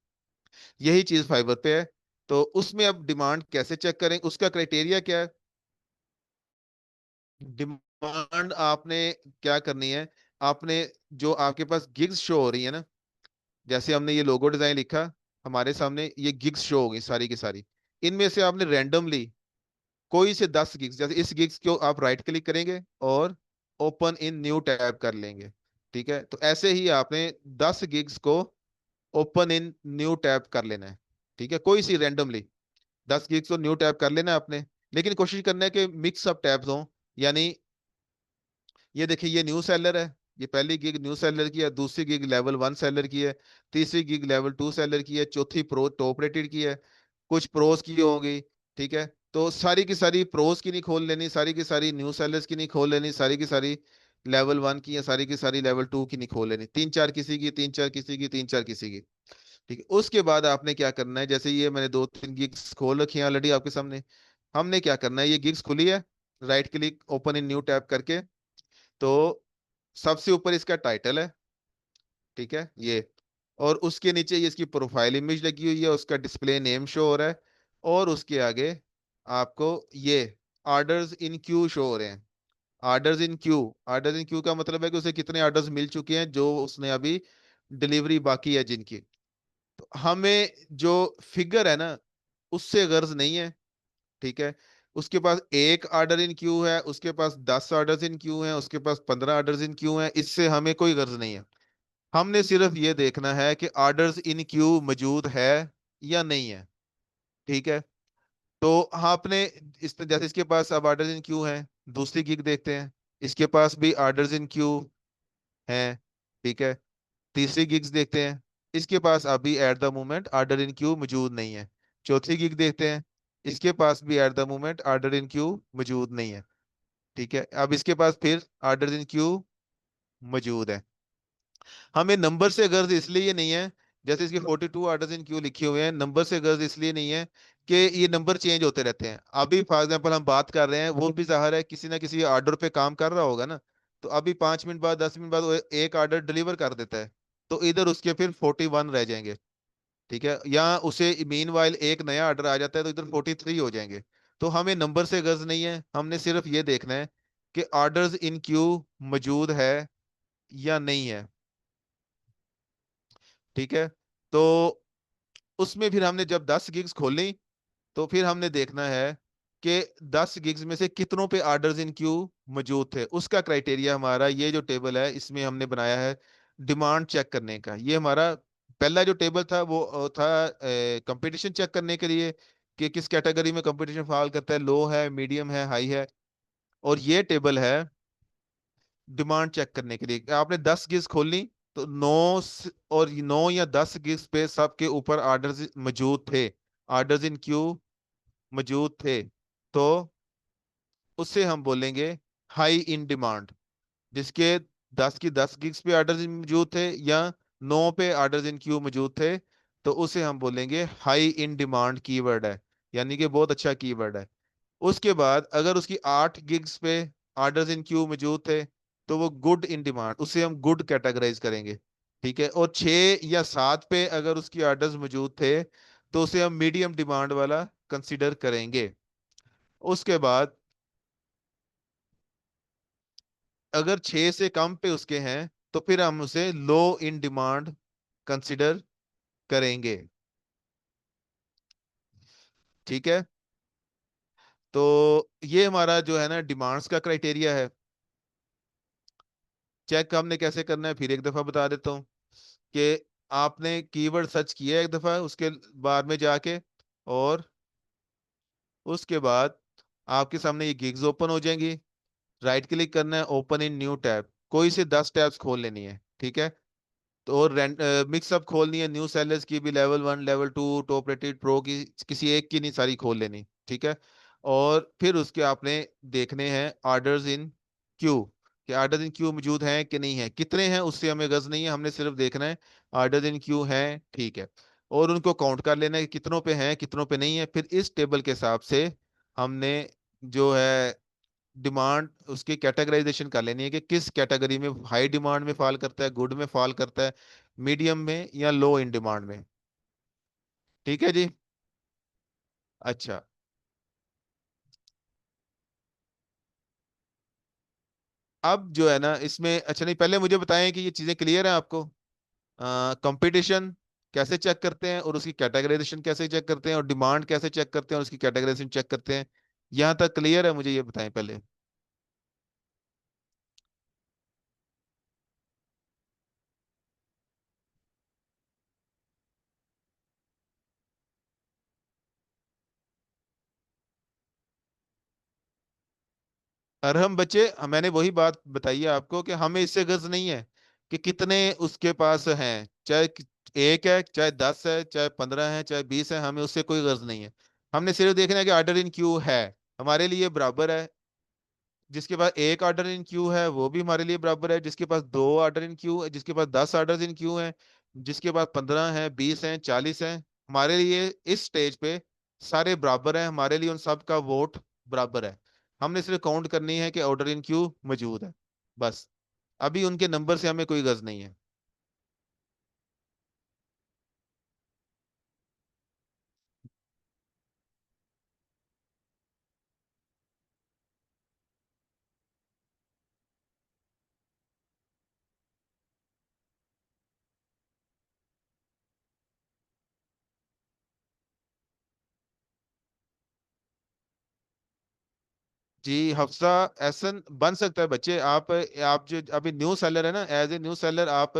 यही चीज फाइबर पे है। तो उसमें अब डिमांड कैसे चेक करें, उसका क्राइटेरिया क्या है? डिमांड आपने क्या करनी है, आपने जो आपके पास गिग्स शो हो रही है ना, जैसे हमने ये लोगो डिजाइन लिखा, हमारे सामने ये गिग्स शो होगी सारी की सारी, इनमें से आपने रैंडमली कोई से 10 गिग्स, जैसे इस गिग्स को आप राइट क्लिक करेंगे और ओपन इन न्यू टैब कर लेंगे। ठीक है, तो ऐसे ही आपने 10 गिग्स को ओपन इन न्यू टैब कर लेना है। ठीक है, कोई सी रैंडमली 10 गिग्स को न्यू टैब कर लेना है आपने, लेकिन कोशिश करना है कि मिक्स अप टैब्स हों। यानी ये देखिए, ये न्यू सेलर है, ये पहली गिग न्यू सेलर की है, दूसरी गिग लेवल 1 सेलर की है, तीसरी गिग लेवल 2 सेलर की है, चौथी प्रो टॉप रेटेड की है, कुछ प्रोस की होगी। ठीक है, तो सारी की सारी प्रोस की नहीं खोल लेनी, सारी की सारी न्यू सेलर्स की नहीं खोल लेनी, सारी की सारी लेवल 1 की है, सारी की सारी लेवल 2 की नहीं खोल लेनी, 3-4 किसी की, 3-4 किसी की, 3-4 किसी की। ठीक है, उसके बाद आपने क्या करना है, जैसे ये मैंने 2-3 गिग्स खोल रखी है ऑलरेडी आपके सामने, हमने क्या करना है, ये गिग्स खुली है, right click open in new tab करके, तो सबसे ऊपर इसका टाइटल है। ठीक है, ये, और उसके नीचे ये इसकी प्रोफाइल इमेज लगी हुई है, उसका डिस्प्ले नेम शो हो रहा है, और उसके आगे आपको ये ऑर्डर्स इन क्यू शो हो रहे हैं। ऑर्डर्स इन क्यू, ऑर्डर्स इन क्यू का मतलब है कि उसे कितने ऑर्डर्स मिल चुके हैं जो उसने अभी डिलीवरी बाकी है जिनकी। तो हमें जो फिगर है ना, उससे गर्ज नहीं है। ठीक है। उसके पास एक ऑर्डर इन क्यू है, उसके पास 10 ऑर्डर इन क्यू है, उसके पास 15 ऑर्डर इन क्यू है, इससे हमें कोई गर्ज नहीं है। हमने सिर्फ ये देखना है कि ऑर्डर्स इन क्यू मौजूद है या नहीं है। ठीक है। तो हाँ, आपने इस जैसे इसके पास अब ऑर्डर्स इन क्यू है। दूसरी गिग देखते हैं, इसके पास भी ऑर्डर्स इन क्यू हैं। ठीक है। तीसरी गिग्स देखते हैं, इसके पास अभी at the moment order in Q मौजूद नहीं है। चौथी गिग देखते हैं, इसके पास भी at the moment order in Q मौजूद नहीं है। ठीक है। अब इसके पास फिर ऑर्डर इन क्यू मौजूद है। हमें नंबर से गर्ज इसलिए ये नहीं है, जैसे इसके 42 ऑर्डर्स इन क्यू लिखे हुए हैं, नंबर से गर्ज इसलिए नहीं है कि ये नंबर चेंज होते रहते हैं। अभी फॉर एग्जांपल हम बात कर रहे हैं, वो भी जाहिर है किसी ना किसी ऑर्डर पे काम कर रहा होगा ना। तो अभी 5 मिनट बाद 10 मिनट बाद वो एक ऑर्डर डिलीवर कर देता है, तो इधर उसके फिर 41 रह जाएंगे। ठीक है। या उसे मीन वाइल एक नया ऑर्डर आ जाता है, तो इधर 43 हो जाएंगे। तो हमें नंबर से गर्ज नहीं है, हमने सिर्फ ये देखना है कि ऑर्डर्स इन क्यू मौजूद है या नहीं है। ठीक है। तो उसमें फिर हमने जब 10 गिग्स खोली, तो फिर हमने देखना है कि 10 गिग्स में से कितनों पे ऑर्डर्स इन क्यू मौजूद थे। उसका क्राइटेरिया हमारा ये जो टेबल है इसमें हमने बनाया है डिमांड चेक करने का। ये हमारा पहला जो टेबल था वो था कंपटीशन चेक करने के लिए, कि किस कैटेगरी में कंपटीशन फॉल करता है, लो है, मीडियम है, हाई है। और ये टेबल है डिमांड चेक करने के लिए। आपने 10 गिग्स खोली, तो और 9 या 10 गिग्स पे सबके ऊपर ऑर्डर्स मौजूद थे, ऑर्डर्स इन क्यू मौजूद थे। तो उससे हम बोलेंगे हाई इन डिमांड। जिसके 10 की 10 गिग्स पे ऑर्डर्स मौजूद थे, या 9 पे ऑर्डर्स इन क्यू मौजूद थे, तो उसे हम बोलेंगे हाई इन डिमांड कीवर्ड है, यानी कि बहुत अच्छा कीवर्ड है। उसके बाद अगर उसकी 8 गिग्स पे ऑर्डर्स इन क्यू मौजूद थे, तो वो गुड इन डिमांड, उसे हम गुड कैटेगराइज करेंगे। ठीक है। और 6 या 7 पे अगर उसकी ऑर्डर्स मौजूद थे, तो उसे हम मीडियम डिमांड वाला कंसिडर करेंगे। उसके बाद अगर 6 से कम पे उसके हैं, तो फिर हम उसे लो इन डिमांड कंसिडर करेंगे। ठीक है। तो ये हमारा जो है ना डिमांड्स का क्राइटेरिया है। चेक हमने कैसे करना है फिर एक दफा बता देता हूँ, कि आपने कीवर्ड सर्च किया एक दफा उसके बाद में जाके, और उसके बाद आपके सामने ये गिग्स ओपन हो जाएंगी। राइट क्लिक करना है, ओपन इन न्यू टैब, कोई से 10 टैब्स खोल लेनी है। ठीक है। तो और मिक्सअप खोलनी है, न्यू सेलर्स की भी, level 1 level 2 top rated pro की, किसी एक की नहीं, सारी खोल लेनी। ठीक है। और फिर उसके आपने देखने हैं ऑर्डर्स इन क्यू, कि ऑर्डर्स इन क्यू मौजूद हैं कि नहीं है, कितने हैं उससे हमें गर्ज नहीं है, हमने सिर्फ देखना है ऑर्डर्स इन क्यू हैं। ठीक है। और उनको काउंट कर लेना है कि कितनों पे हैं कितनों पे नहीं है। फिर इस टेबल के हिसाब से हमने जो है डिमांड उसकी कैटेगराइजेशन कर लेनी है, कि किस कैटेगरी में हाई डिमांड में फॉल करता है, गुड में फॉल करता है, मीडियम में, या लो इन डिमांड में। ठीक है जी। अच्छा। अब जो है ना इसमें, अच्छा नहीं, पहले मुझे बताएं कि ये चीजें क्लियर है आपको। कंपटीशन कैसे चेक करते हैं और उसकी कैटेगराइजेशन कैसे चेक करते हैं, और डिमांड कैसे चेक करते हैं और उसकी कैटेगराइजेशन चेक करते हैं, यहाँ तक क्लियर है? मुझे ये बताएं पहले। अरहम बच्चे, मैंने वही बात बताई है आपको, कि हमें इससे गर्ज नहीं है कि कितने उसके पास हैं, चाहे एक है, चाहे 10 है, चाहे 15 है, चाहे 20 है, हमें उससे कोई गर्ज नहीं है। हमने सिर्फ देखना है कि ऑर्डर इन क्यू है, हमारे लिए बराबर है। जिसके पास एक ऑर्डर इन क्यू है वो भी हमारे लिए बराबर है, जिसके पास 2 ऑर्डर इन क्यू है, जिसके पास 10 ऑर्डर इन क्यू है, जिसके पास 15 है, 20 है, 40 है, हमारे लिए इस स्टेज पे सारे बराबर हैं, हमारे लिए उन सब का वोट बराबर है। हमने सिर्फ काउंट करनी है कि ऑर्डर इन क्यू मौजूद है, बस। अभी उनके नंबर से हमें कोई गर्ज नहीं है। जी हफ्सा ऐसा बन सकता है बच्चे। आप जो अभी न्यू सेलर है ना, एज ए न्यू सेलर आप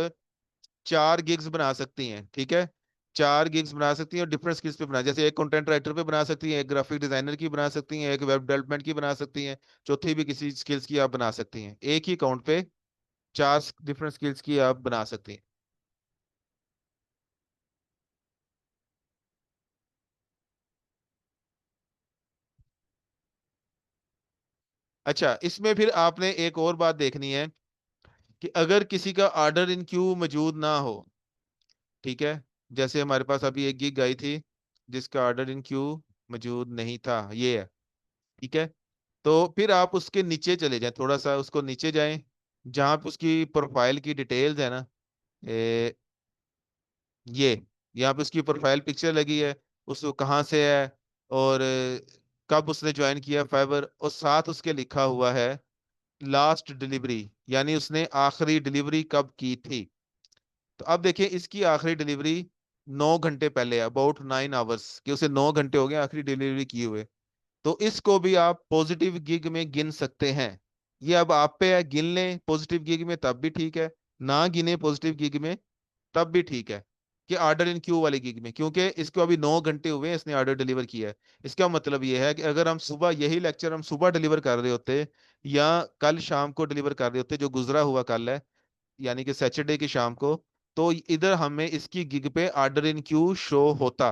4 गिग्स बना सकती हैं, ठीक है। 4 गिग्स बना सकती हैं और डिफरेंट स्किल्स पे बना, जैसे एक कंटेंट राइटर पे बना सकती हैं, एक ग्राफिक डिजाइनर की बना सकती हैं, एक वेब डेवलपमेंट की बना सकती हैं, चौथी भी किसी स्किल्स की आप बना सकती हैं। एक ही अकाउंट पे 4 डिफरेंट स्किल्स की आप बना सकती हैं। अच्छा, इसमें फिर आपने एक और बात देखनी है कि अगर किसी का ऑर्डर इन क्यू मौजूद ना हो, ठीक है, जैसे हमारे पास अभी एक गिग आई थी जिसका ऑर्डर इन क्यू मौजूद नहीं था, ये है, ठीक है। तो फिर आप उसके नीचे चले जाएं, थोड़ा सा उसको नीचे जाएं, जहां पे उसकी प्रोफाइल की डिटेल्स है ना, ए, ये यहाँ पे उसकी प्रोफाइल पिक्चर लगी है, उसको कहाँ से है, और कब उसने ज्वाइन किया फाइवर, और साथ उसके लिखा हुआ है लास्ट डिलीवरी, यानी उसने आखिरी डिलीवरी कब की थी। तो अब देखिए इसकी आखिरी डिलीवरी 9 घंटे पहले, अबाउट 9 आवर्स, कि उसे 9 घंटे हो गए आखिरी डिलीवरी किए हुए। तो इसको भी आप पॉजिटिव गिग में गिन सकते हैं। ये अब आप पे है, गिन लें पॉजिटिव गिग में तब भी ठीक है, ना गिने पॉजिटिव गिग में तब भी ठीक है, कि ऑर्डर इन क्यू वाली गिग में, क्योंकि इसको अभी 9 घंटे हुए हैं इसने ऑर्डर डिलीवर किया है। इसका मतलब ये है कि अगर हम सुबह यही लेक्चर हम सुबह डिलीवर कर रहे होते, या कल शाम को डिलीवर कर रहे होते, जो गुजरा हुआ कल है, यानी कि सैटरडे की शाम को, तो इधर हमें इसकी गिग पे ऑर्डर इन क्यू शो होता,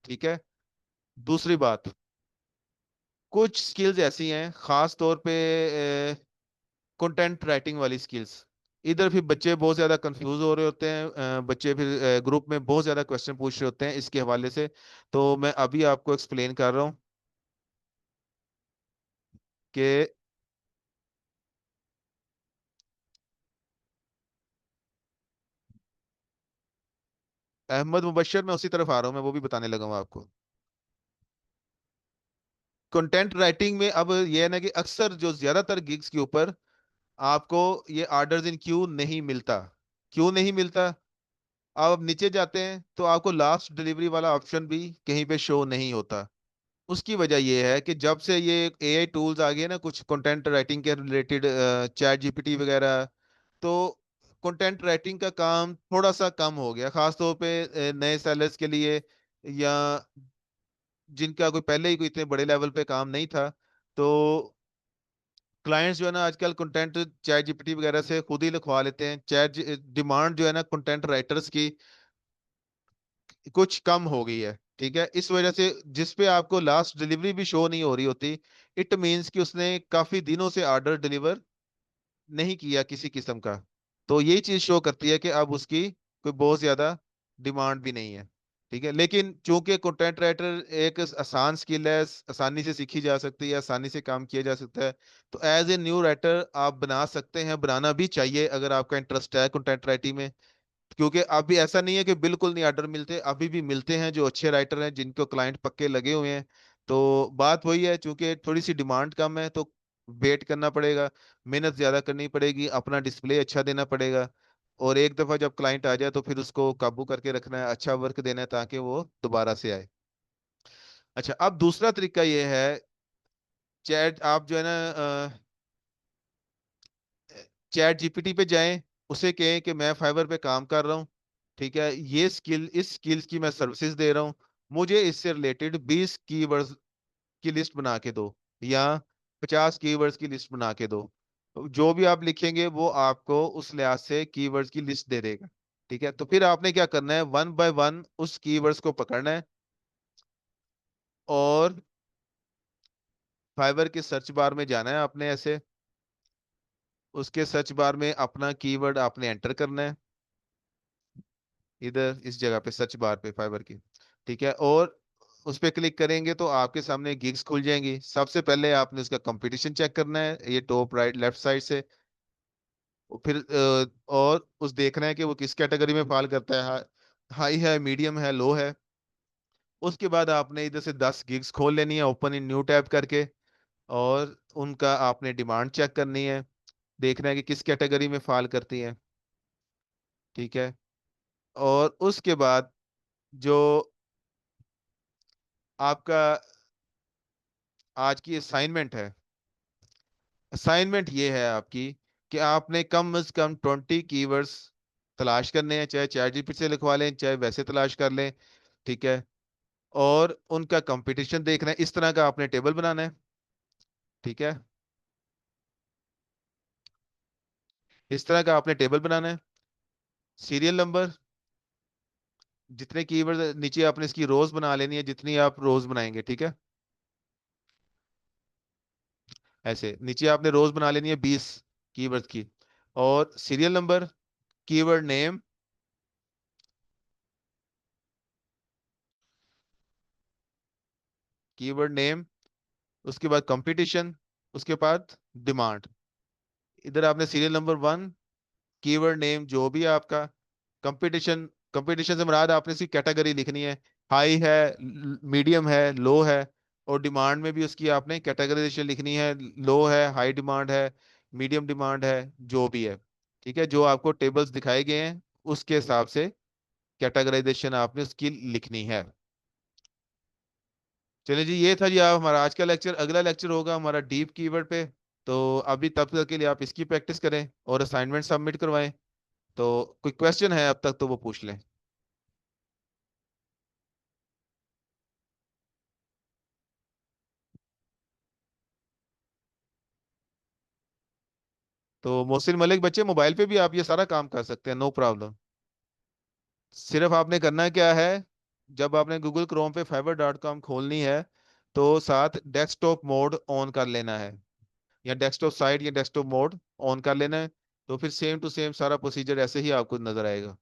ठीक है। दूसरी बात, कुछ स्किल्स ऐसी हैं खास तौर पे कंटेंट राइटिंग वाली स्किल्स, इधर फिर बच्चे बहुत ज्यादा कंफ्यूज हो रहे होते हैं, बच्चे फिर ग्रुप में बहुत ज्यादा क्वेश्चन पूछ रहे होते हैं इसके हवाले से। तो मैं अभी आपको एक्सप्लेन कर रहा हूँ कि अहमद मुबशर, मैं उसी तरफ आ रहा हूँ, मैं वो भी बताने लगा हूँ आपको। कंटेंट राइटिंग में अब ये है ना कि अक्सर जो ज्यादातर गिग्स के ऊपर आपको ये ऑर्डर्स इन क्यू नहीं मिलता। क्यों नहीं मिलता? आप नीचे जाते हैं तो आपको लास्ट डिलीवरी वाला ऑप्शन भी कहीं पे शो नहीं होता। उसकी वजह यह है कि जब से ये एआई टूल्स आ गए ना कुछ कंटेंट राइटिंग के रिलेटेड, चैट जीपीटी वगैरह, तो कंटेंट राइटिंग का काम थोड़ा सा कम हो गया, खास तौर पे नए सेलर्स के लिए, या जिनका कोई पहले ही कोई इतने बड़े लेवल पे काम नहीं था। तो क्लाइंट्स जो है ना आजकल कंटेंट चैट जीपीटी वगैरह से खुद ही लिखवा लेते हैं। चैट डिमांड जो है ना कंटेंट राइटर्स की कुछ कम हो गई है, ठीक है। इस वजह से जिस पे आपको लास्ट डिलीवरी भी शो नहीं हो रही होती, इट मीन्स कि उसने काफी दिनों से ऑर्डर डिलीवर नहीं किया किसी किस्म का। तो यही चीज शो करती है कि अब उसकी कोई बहुत ज्यादा डिमांड भी नहीं है, ठीक है। लेकिन चूंकि कंटेंट राइटर एक आसान स्किल है, आसानी से सीखी जा सकती है, आसानी से काम किया जा सकता है, तो एज ए न्यू राइटर आप बना सकते हैं, बनाना भी चाहिए अगर आपका इंटरेस्ट है कंटेंट राइटिंग में। क्योंकि अभी ऐसा नहीं है कि बिल्कुल नहीं ऑर्डर मिलते, अभी भी मिलते हैं जो अच्छे राइटर हैं जिनको क्लाइंट पक्के लगे हुए हैं। तो बात वही है, चूंकि थोड़ी सी डिमांड कम है तो वेट करना पड़ेगा, मेहनत ज्यादा करनी पड़ेगी, अपना डिस्प्ले अच्छा देना पड़ेगा, और एक दफा जब क्लाइंट आ जाए तो फिर उसको काबू करके रखना है, अच्छा वर्क देना है ताकि वो दोबारा से आए। अच्छा, अब दूसरा तरीका ये है, चैट आप जो है ना चैट जीपीटी पे जाएं, उसे कहें कि मैं फाइवर पे काम कर रहा हूँ, ठीक है, ये स्किल इस स्किल्स की मैं सर्विसेज दे रहा हूँ, मुझे इससे रिलेटेड 20 कीवर्ड्स की लिस्ट बना के दो, या 50 कीवर्ड्स की लिस्ट बना के दो। तो जो भी आप लिखेंगे वो आपको उस लिहाज से कीवर्ड्स की लिस्ट दे देगा, ठीक है। तो फिर आपने क्या करना है, वन बाय वन उस कीवर्ड्स को पकड़ना है, और फाइवर के सर्च बार में जाना है आपने ऐसे, उसके सर्च बार में अपना कीवर्ड आपने एंटर करना है, इधर इस जगह पे सर्च बार पे फाइबर की, ठीक है। और उस पे क्लिक करेंगे तो आपके सामने गिग्स खुल जाएंगी। सबसे पहले आपने उसका कंपटीशन चेक करना है, ये टॉप राइट लेफ्ट साइड से। और फिर और उस देखना है कि वो किस कैटेगरी में फॉल करता है, हाई है, मीडियम है, लो है। उसके बाद आपने इधर से 10 गिग्स खोल लेनी है ओपन इन न्यू टैब करके, और उनका आपने डिमांड चेक करनी है, देखना है कि किस कैटेगरी में फॉल करती है, ठीक है। और उसके बाद जो आपका आज की असाइनमेंट है, असाइनमेंट ये है आपकी कि आपने कम से कम 20 कीवर्ड्स तलाश करने हैं, चाहे चैट जीपीटी से लिखवा लें चाहे वैसे तलाश कर लें। ठीक है। और उनका कंपटीशन देखना है, इस तरह का आपने टेबल बनाना है। ठीक है। इस तरह का आपने टेबल बनाना है। सीरियल नंबर, जितने कीवर्ड नीचे आपने इसकी रोज बना लेनी है, जितनी आप रोज बनाएंगे। ठीक है। ऐसे नीचे आपने रोज बना लेनी है 20 कीवर्ड की। और serial number, keyword name, keyword name, उसके बाद कंपटीशन, उसके बाद डिमांड। इधर आपने सीरियल नंबर 1, कीवर्ड नेम जो भी है आपका, कंपटीशन, कंपटीशन से मुराद आपने इसकी कैटेगरी लिखनी है, हाई है, मीडियम है, लो है। और डिमांड में भी उसकी आपने कैटेगराइजेशन लिखनी है, लो है, हाई डिमांड है, मीडियम डिमांड है, जो भी है। ठीक है। जो आपको टेबल्स दिखाए गए हैं उसके हिसाब से कैटेगराइजेशन आपने उसकी लिखनी है। चलिए जी, ये था जी आप हमारा आज का लेक्चर। अगला लेक्चर होगा हमारा डीप कीवर्ड पे। तो अभी तब तक के लिए आप इसकी प्रैक्टिस करें और असाइनमेंट सबमिट करवाएं। तो कोई क्वेश्चन है अब तक तो वो पूछ लें। तो मोहसिन मलिक बच्चे, मोबाइल पे भी आप ये सारा काम कर सकते हैं, नो प्रॉब्लम। सिर्फ आपने करना क्या है, जब आपने गूगल क्रोम पे fiverr.com खोलनी है तो साथ डेस्कटॉप मोड ऑन कर लेना है, या डेस्कटॉप साइट या डेस्कटॉप मोड ऑन कर लेना है। तो फिर सेम टू सेम सारा प्रोसीजर ऐसे ही आपको नजर आएगा।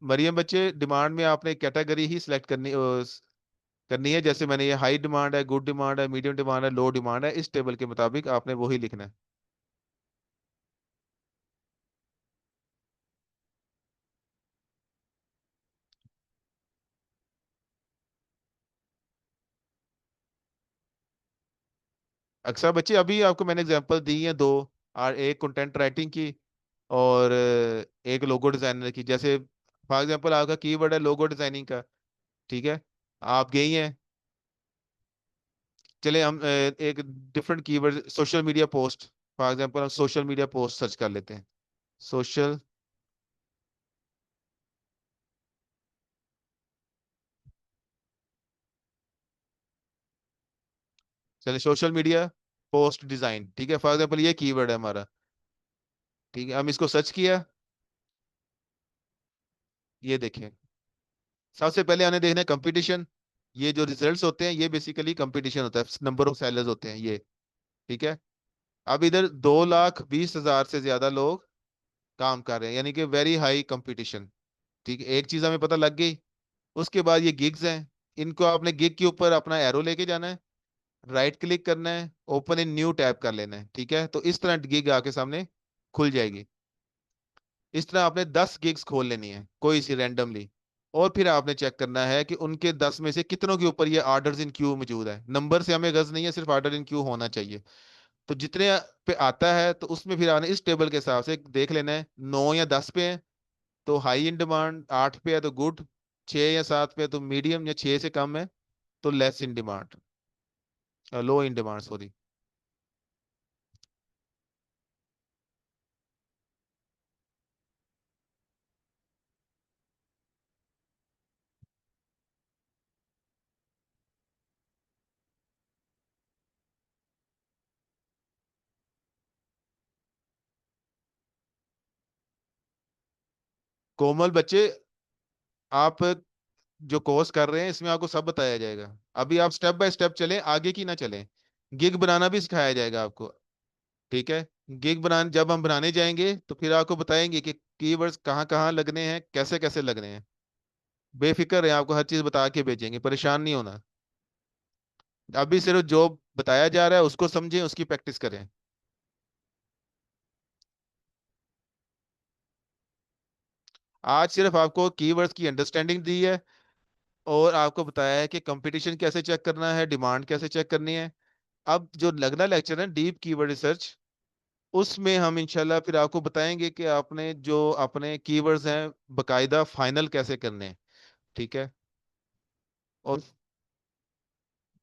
मरियम बच्चे, डिमांड में आपने कैटेगरी ही सिलेक्ट करनी है। जैसे मैंने ये हाई डिमांड है, गुड डिमांड है, मीडियम डिमांड है, लो डिमांड है, इस टेबल के मुताबिक आपने वही लिखना है। अक्सर बच्चे, अभी आपको मैंने एग्जांपल दी है दो, और एक कंटेंट राइटिंग की और एक लोगो डिजाइनर की। जैसे फॉर एग्जांपल आपका कीवर्ड है लोगो डिजाइनिंग का। ठीक है। आप गई हैं, चले हम एक different keyword, social media post. For example हम सोशल मीडिया पोस्ट सर्च कर लेते हैं। सोशल, चले सोशल मीडिया पोस्ट डिजाइन। ठीक है। फॉर एग्जांपल ये कीवर्ड है हमारा। ठीक है। हम इसको सर्च किया, ये देखें। सबसे पहले हमें देखना है कंपटीशन। ये जो रिजल्ट्स होते हैं ये बेसिकली कंपटीशन होता है, नंबर ऑफ सेलर्स होते हैं ये। ठीक है। अब इधर 2,20,000 से ज्यादा लोग काम कर रहे हैं, यानी कि वेरी हाई कंपटीशन। ठीक है। एक चीज हमें पता लग गई। उसके बाद ये गिग्स हैं, इनको आपने गिग के ऊपर अपना एरो लेके जाना है, राइट क्लिक करना है, ओपन इन न्यू टैब कर लेना है। ठीक है। तो इस तरह गिग आके सामने खुल जाएगी। इस तरह आपने 10 गिग्स खोल लेनी है कोई सी रैंडमली। और फिर आपने चेक करना है कि उनके 10 में से कितनों के ऊपर ये ऑर्डर्स इन क्यू मौजूद है। नंबर से हमें गज नहीं है, सिर्फ ऑर्डर इन क्यू होना चाहिए। तो जितने पे आता है तो उसमें फिर आपने इस टेबल के हिसाब से देख लेना है, 9 या 10 पे है तो हाई इन डिमांड, 8 पे है तो गुड, 6 या 7 पे है तो मीडियम, या 6 से कम है तो less in demand, low in demand sorry. Komal बच्चे, आप जो कोर्स कर रहे हैं इसमें आपको सब बताया जाएगा। अभी आप स्टेप बाय स्टेप चलें, आगे की ना चलें। गिग बनाना भी सिखाया जाएगा आपको। ठीक है। गिग बनाने जब हम बनाने जाएंगे तो फिर आपको बताएंगे कि कीवर्ड्स कहाँ कहाँ लगने हैं, कैसे कैसे लगने हैं। बेफिक्र है, आपको हर चीज बता के भेजेंगे, परेशान नहीं होना। अभी सिर्फ जो बताया जा रहा है उसको समझें, उसकी प्रैक्टिस करें। आज सिर्फ आपको कीवर्ड्स की अंडरस्टैंडिंग दी है और आपको बताया है कि कंपटीशन कैसे चेक करना है, डिमांड कैसे चेक करनी है। अब जो लगना लेक्चर है डीप कीवर्ड रिसर्च, उसमें हम इंशाल्लाह फिर आपको बताएंगे कि आपने जो अपने कीवर्ड्स हैं बकायदा फाइनल कैसे करने हैं। ठीक है। और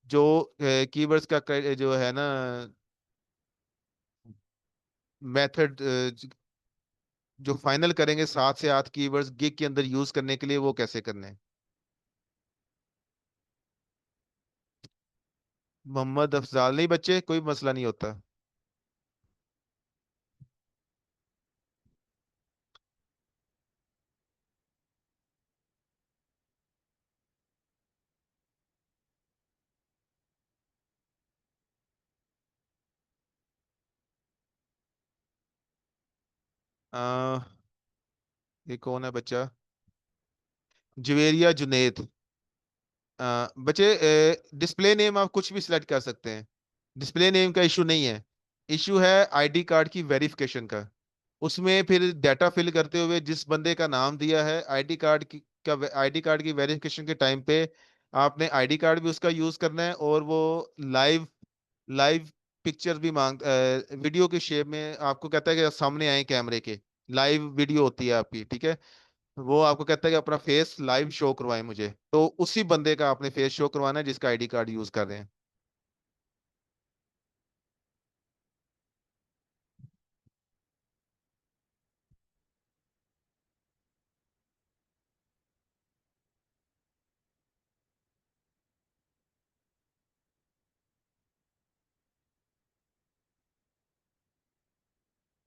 जो कीवर्ड्स का जो है ना मेथड, जो फाइनल करेंगे 7 से 8 कीवर्ड्स गिग के अंदर यूज करने के लिए, वो कैसे करने हैं। मोहम्मद अफजाल नहीं बच्चे, कोई मसला नहीं होता। आ, ये कौन है बच्चा? जवेरिया जुनेद। बच्चे, डिस्प्ले नेम आप कुछ भी सिलेक्ट कर सकते हैं। डिस्प्ले नेम का इशू नहीं है। इशू है आईडी कार्ड की वेरिफिकेशन का। उसमें फिर डाटा फिल करते हुए जिस बंदे का नाम दिया है आईडी कार्ड की का आईडी कार्ड की वेरिफिकेशन के टाइम पे आपने आईडी कार्ड भी उसका यूज करना है, और वो लाइव लाइव पिक्चर भी वीडियो के शेप में आपको कहता है कि सामने आए कैमरे के। लाइव वीडियो होती है आपकी, ठीक है। वो आपको कहता है कि अपना फेस लाइव शो करवाएं मुझे, तो उसी बंदे का आपने फेस शो करवाना है जिसका आईडी कार्ड यूज कर रहे हैं।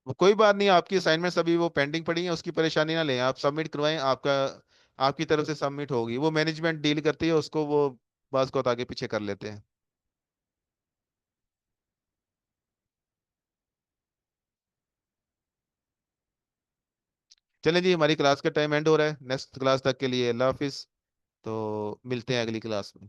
वो कोई बात नहीं, आपकी असाइनमेंट्स अभी वो पेंडिंग पड़ी है, उसकी परेशानी ना लें, आप सबमिट करवाएं। आपका आपकी तरफ से सबमिट होगी, वो मैनेजमेंट डील करती है उसको, वो बात को आगे पीछे कर लेते हैं। चलें जी, हमारी क्लास का टाइम एंड हो रहा है। नेक्स्ट क्लास तक के लिए अल्लाह हाफिज। तो मिलते हैं अगली क्लास में।